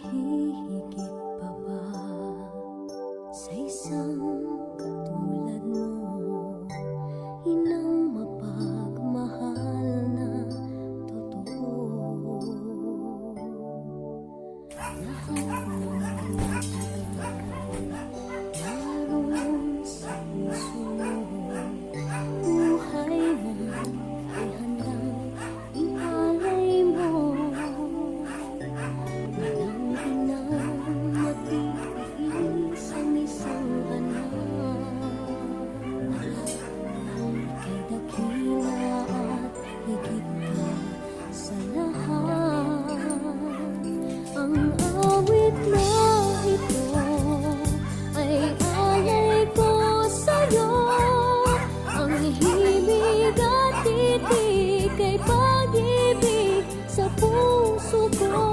hihigit pa ba sa isang katulad mo? Inang mapagmahal na totoo. Lahat ng naroon sa puso mo, buhay na ay handang ialay mo. Walang inang matitiis ang isang anak. Ika'y dakila at higit ka sa lahat. Ang awit na ito ay alay ko sa'yo. Ang himig at titig ay pag-ibig sa puso ko.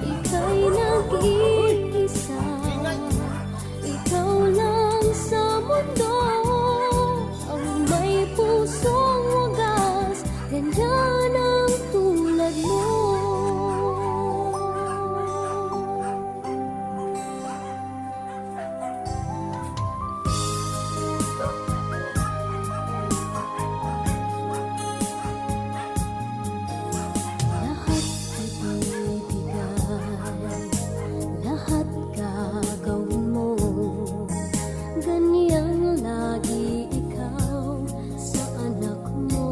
Ika'y nag-iisa, ikaw lang sa mundo. Ang may pusong wagas, ganyan ang tulad mo. Lahat ibibigay, lahat gagawin mo. Ganyang lagi ikaw sa anak mo.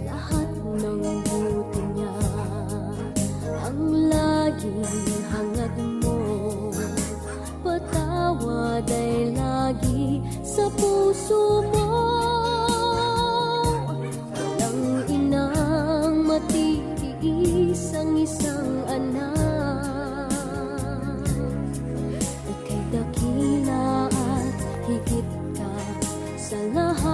Lahat ng buti niya ang laging hangad mo. Patawad ay lagi sa puso mo. Walang inang matitiis ang isang anak. Ika'y dakila at higit ka sa lahat.